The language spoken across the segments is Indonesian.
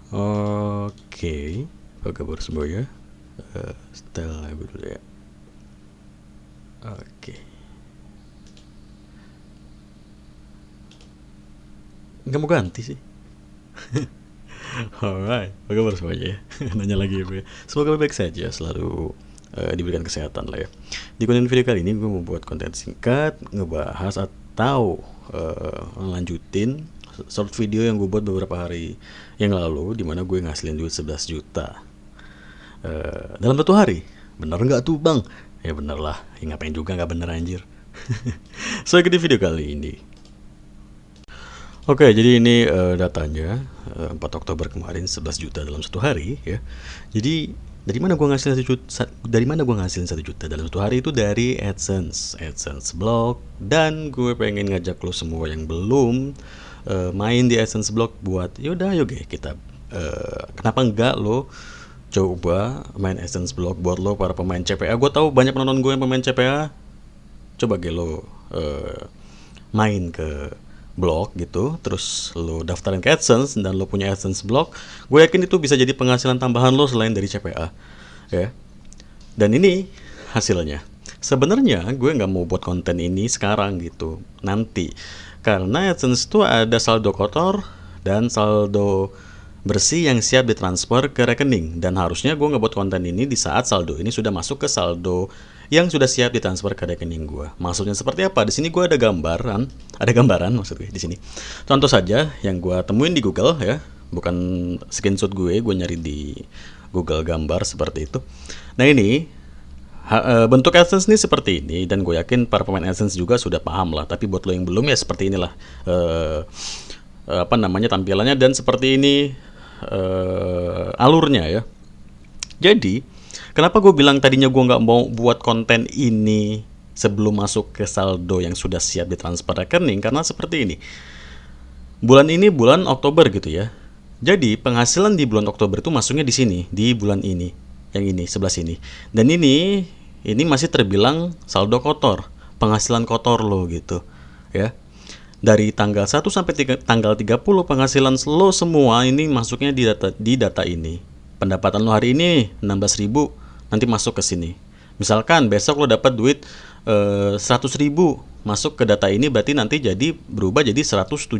Oke, apa kabar semua ya? Setel lagu dulu ya. Oke, nggak mau ganti sih. Alright, apa kabar semuanya ya? Nanya lagi ya gue. Semoga baik saja, selalu diberikan kesehatan lah ya. Di konten video kali ini gue mau buat konten singkat, ngebahas atau lanjutin short video yang gue buat beberapa hari yang lalu, dimana gue ngasilin duit 11 juta dalam 1 hari. Bener nggak tuh bang? Ya bener lah, ya, ngapain juga nggak bener anjir. So ikuti video kali ini. Oke, jadi ini datanya 4 Oktober kemarin 11 juta dalam 1 hari ya. Jadi dari mana gua ngasilin 1 juta? Dari mana gua ngasilin 1 juta dalam 1 hari? Itu dari AdSense Blog. Dan gue pengen ngajak lo semua yang belum main di AdSense Blog buat yaudah yuk kita kenapa enggak lo coba main AdSense Blog buat lo para pemain CPA. Gue tahu banyak penonton gue yang pemain CPA. Coba lo main ke blog gitu, terus lo daftarin ke AdSense dan lo punya AdSense blog, gue yakin itu bisa jadi penghasilan tambahan lo selain dari CPA ya. Dan ini hasilnya. Sebenarnya gue nggak mau buat konten ini sekarang gitu, nanti, karena AdSense itu ada saldo kotor dan saldo bersih yang siap ditransfer ke rekening, dan harusnya gue ngebuat konten ini di saat saldo ini sudah masuk ke saldo yang sudah siap ditransfer ke rekening gue. Maksudnya seperti apa? Di sini gue ada gambaran maksud gue di sini. Contoh saja yang gue temuin di Google ya, bukan screenshot gue nyari di Google gambar seperti itu. Nah ini bentuk AdSense ini seperti ini, dan gue yakin para pemain AdSense juga sudah paham lah. Tapi buat lo yang belum ya seperti inilah tampilannya, dan seperti ini alurnya ya. Jadi kenapa gue bilang tadinya gue nggak mau buat konten ini sebelum masuk ke saldo yang sudah siap ditransfer rekening? Karena seperti ini. Bulan ini bulan Oktober gitu ya. Jadi penghasilan di bulan Oktober itu masuknya di sini, di bulan ini. Yang ini, sebelah sini. Dan ini masih terbilang saldo kotor. Penghasilan kotor lo gitu. Ya. Dari tanggal 1 sampai tanggal 30 penghasilan lo semua ini masuknya di data ini. Pendapatan lo hari ini 16.000, nanti masuk ke sini. Misalkan besok lo dapat duit 100.000 masuk ke data ini, berarti nanti berubah jadi 179.000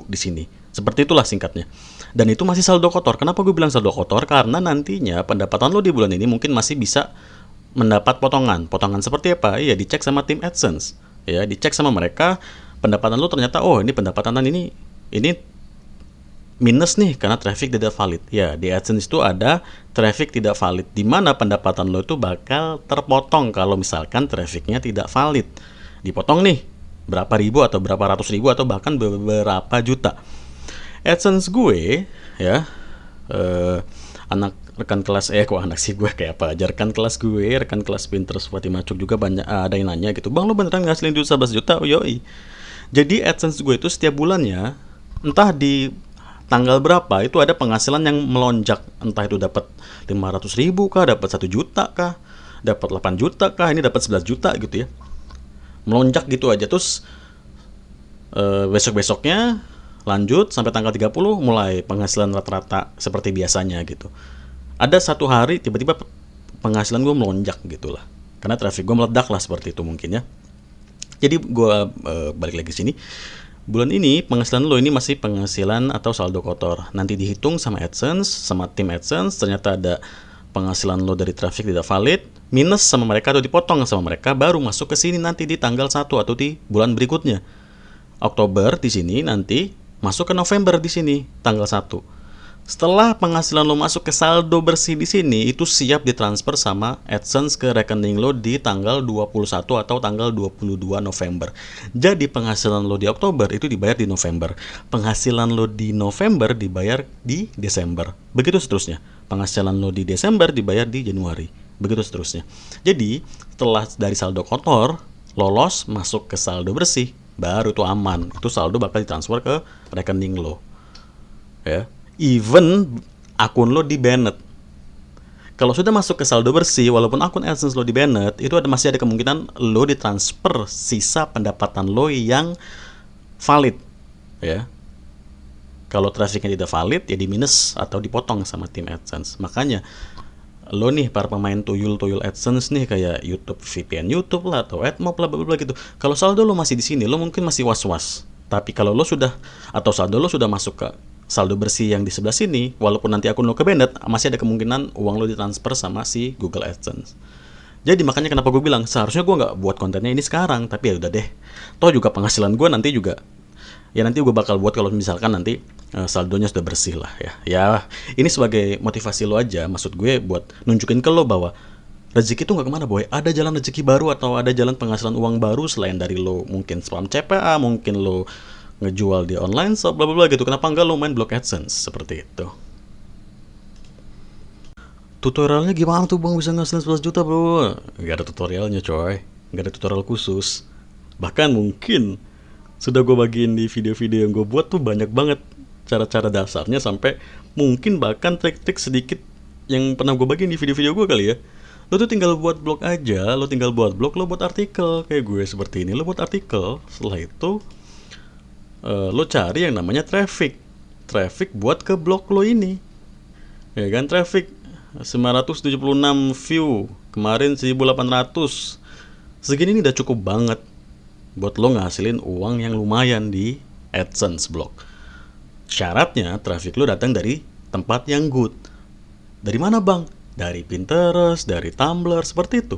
di sini. Seperti itulah singkatnya. Dan itu masih saldo kotor. Kenapa gue bilang saldo kotor? Karena nantinya pendapatan lo di bulan ini mungkin masih bisa mendapat potongan. Potongan seperti apa? Ya dicek sama tim AdSense. Ya, dicek sama mereka, pendapatan lo ternyata ini pendapatan ini minus nih karena traffic tidak valid. Ya, di AdSense itu ada traffic tidak valid, di mana pendapatan lo itu bakal terpotong kalau misalkan trafficnya tidak valid. Dipotong nih berapa ribu atau berapa ratus ribu atau bahkan beberapa juta. AdSense gue ya, anak rekan kelas anak sih gue kayak apa aja, rekan kelas Pinterest Fatima Cuk juga banyak ada yang nanya gitu, bang lo beneran ngasilin duit 11 juta? Yoi. Jadi AdSense gue itu setiap bulannya entah di tanggal berapa itu ada penghasilan yang melonjak, entah itu dapat 500.000 kah, dapat 1 juta kah, dapat 8 juta kah, ini dapat 11 juta gitu ya, melonjak gitu aja. Terus besok-besoknya lanjut sampai tanggal 30 mulai penghasilan rata-rata seperti biasanya gitu. Ada 1 hari tiba-tiba penghasilan gue melonjak gitu lah, karena traffic gue meledak lah, seperti itu mungkin ya. Jadi gue balik lagi ke sini. Bulan ini penghasilan lo ini masih penghasilan atau saldo kotor. Nanti dihitung sama AdSense, sama tim AdSense, ternyata ada penghasilan lo dari traffic tidak valid, minus sama mereka atau dipotong sama mereka, baru masuk ke sini nanti di tanggal 1 atau di bulan berikutnya. Oktober di sini, nanti masuk ke November di sini tanggal 1. Setelah penghasilan lo masuk ke saldo bersih di sini, itu siap ditransfer sama AdSense ke rekening lo di tanggal 21 atau tanggal 22 November. Jadi penghasilan lo di Oktober itu dibayar di November. Penghasilan lo di November dibayar di Desember. Begitu seterusnya. Penghasilan lo di Desember dibayar di Januari. Begitu seterusnya. Jadi setelah dari saldo kotor lolos masuk ke saldo bersih, baru itu aman. Itu saldo bakal ditransfer ke rekening lo. Ya. Even akun lo di banned. Kalau sudah masuk ke saldo bersih, walaupun akun AdSense lo di banned, itu masih ada kemungkinan lo ditransfer sisa pendapatan lo yang valid, ya. Kalau trafficnya tidak valid, ya di minus atau dipotong sama tim AdSense. Makanya lo nih para pemain tuyul AdSense nih kayak YouTube, VPN YouTube lah atau AdMob lah bla bla gitu. Kalau saldo lo masih di sini, lo mungkin masih was-was. Tapi kalau lo sudah atau saldo lo sudah masuk ke saldo bersih yang di sebelah sini, walaupun nanti akun lo kebandet, masih ada kemungkinan uang lo ditransfer sama si Google AdSense. Jadi makanya kenapa gue bilang seharusnya gue nggak buat kontennya ini sekarang, tapi ya udah deh. Toh juga penghasilan gue nanti juga, ya nanti gue bakal buat kalau misalkan nanti saldonya sudah bersih lah ya. Ya ini sebagai motivasi lo aja, maksud gue buat nunjukin ke lo bahwa rezeki itu nggak kemana boy. Ada jalan rezeki baru atau ada jalan penghasilan uang baru selain dari lo mungkin spam CPA, mungkin lo ngejual di online shop bla bla bla gitu. Kenapa enggak lo main blog AdSense seperti itu? Tutorialnya gimana tuh bang bisa ngasilin 11 juta bro? Gak ada tutorialnya coy, gak ada tutorial khusus. Bahkan mungkin sudah gue bagiin di video-video yang gue buat tuh banyak banget cara-cara dasarnya, sampai mungkin bahkan trik-trik sedikit yang pernah gue bagiin di video-video gue kali ya. Lo tuh tinggal buat blog aja, lo tinggal buat blog, lo buat artikel kayak gue seperti ini, lo buat artikel. Setelah itu lo cari yang namanya traffic buat ke blog lo ini, ya kan. Traffic 976 view, kemarin 1800. Segini ini udah cukup banget buat lo ngasilin uang yang lumayan di AdSense blog. Syaratnya traffic lo datang dari tempat yang good. Dari mana bang? Dari Pinterest, dari Tumblr, seperti itu.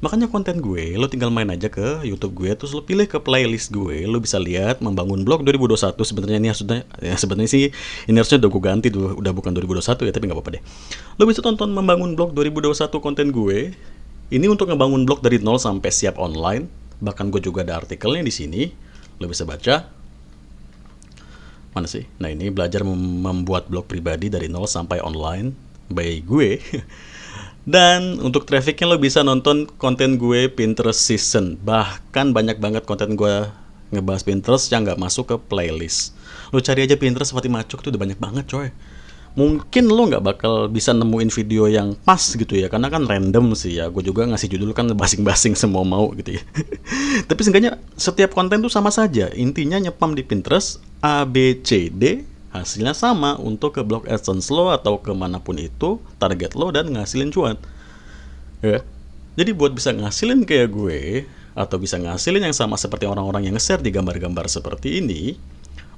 Makanya konten gue, lo tinggal main aja ke YouTube gue, terus lo pilih ke playlist gue, lo bisa lihat membangun blog 2021. Sebenarnya ini harusnya, ya sebenarnya sih ini harusnya udah gue ganti tuh, udah bukan 2021 ya, tapi nggak apa-apa deh. Lo bisa tonton membangun blog 2021 konten gue. Ini untuk ngebangun blog dari nol sampai siap online. Bahkan gue juga ada artikelnya di sini, lo bisa baca. Mana sih? Nah ini belajar membuat blog pribadi dari nol sampai online by gue. Dan untuk trafficnya lo bisa nonton konten gue Pinterest Season. Bahkan banyak banget konten gue ngebahas Pinterest yang gak masuk ke playlist. Lo cari aja Pinterest seperti macuk tuh udah banyak banget coy. Mungkin lo gak bakal bisa nemuin video yang pas gitu ya, karena kan random sih ya. Gue juga ngasih judul kan basing-basing semua mau gitu ya. Tapi seenggaknya setiap konten tuh sama saja. Intinya nyepam di Pinterest A, B, C, D, hasilnya sama untuk ke blog AdSense lo atau kemanapun itu target lo dan ngasilin cuan ya. Jadi buat bisa ngasilin kayak gue atau bisa ngasilin yang sama seperti orang-orang yang nge-share di gambar-gambar seperti ini,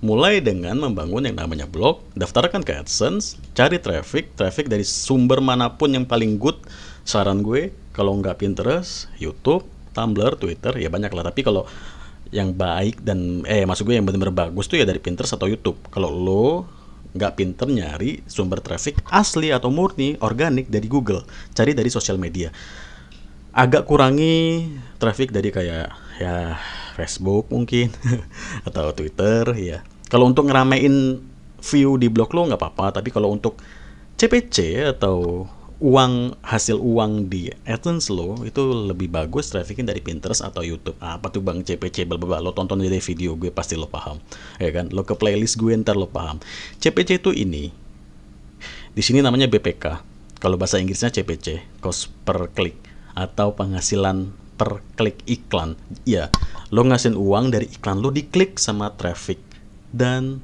mulai dengan membangun yang namanya blog, daftarkan ke AdSense, cari traffic dari sumber manapun yang paling good. Saran gue kalau nggak Pinterest, YouTube, Tumblr, Twitter ya banyak lah, tapi kalau yang baik dan maksud gue yang benar-benar bagus tuh ya dari Pinterest atau YouTube. Kalau lo nggak pinter nyari sumber traffic asli atau murni organik dari Google, cari dari sosial media. Agak kurangi traffic dari kayak ya Facebook mungkin atau Twitter ya. Kalau untuk ngeramein view di blog lo nggak apa-apa, tapi kalau untuk CPC atau hasil uang di AdSense lo itu lebih bagus trafficin dari Pinterest atau YouTube. Apa tuh bang CPC blablabla, lo tonton dari video gue pasti lo paham ya kan. Lo ke playlist gue ntar lo paham. CPC itu ini di sini namanya BPK, kalau bahasa Inggrisnya CPC, cost per click atau penghasilan per klik iklan ya. Lo ngasihin uang dari iklan lo diklik sama traffic, dan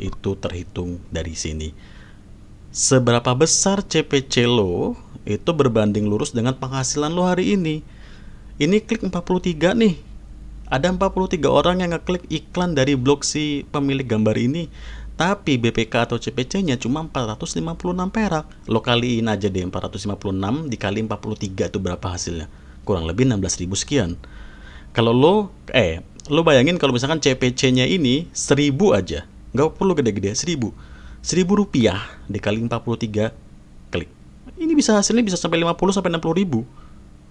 itu terhitung dari sini. Seberapa besar CPC lo itu berbanding lurus dengan penghasilan lo hari ini. Ini klik 43 nih. Ada 43 orang yang ngeklik iklan dari blog si pemilik gambar ini. Tapi BPK atau CPC-nya cuma 456 perak. Lo kaliin aja deh 456 dikali 43 itu berapa hasilnya? Kurang lebih 16.000 sekian. Kalau lo bayangin kalau misalkan CPC-nya ini 1000 aja. Nggak perlu gede-gede, 1000 rupiah dikali 43 klik. Ini hasilnya bisa sampai 50 sampai 60 ribu.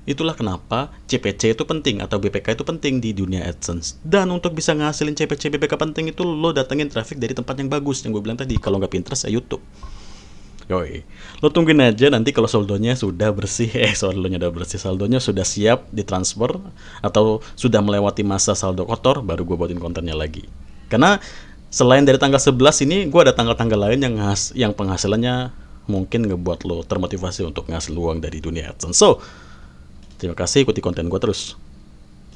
Itulah kenapa CPC itu penting atau BPK itu penting di dunia AdSense. Dan untuk bisa ngasilin CPC BPK penting itu lo datengin traffic dari tempat yang bagus yang gue bilang tadi. Kalau nggak Pinterest ya YouTube. Yoi. Lo tungguin aja nanti kalau saldonya sudah bersih, saldonya sudah siap ditransfer atau sudah melewati masa saldo kotor, baru gue buatin kontennya lagi. Karena selain dari tanggal 11 ini, gue ada tanggal-tanggal lain yang penghasilannya mungkin ngebuat lo termotivasi untuk ngasih uang dari dunia AdSense. So, terima kasih, ikuti konten gue terus.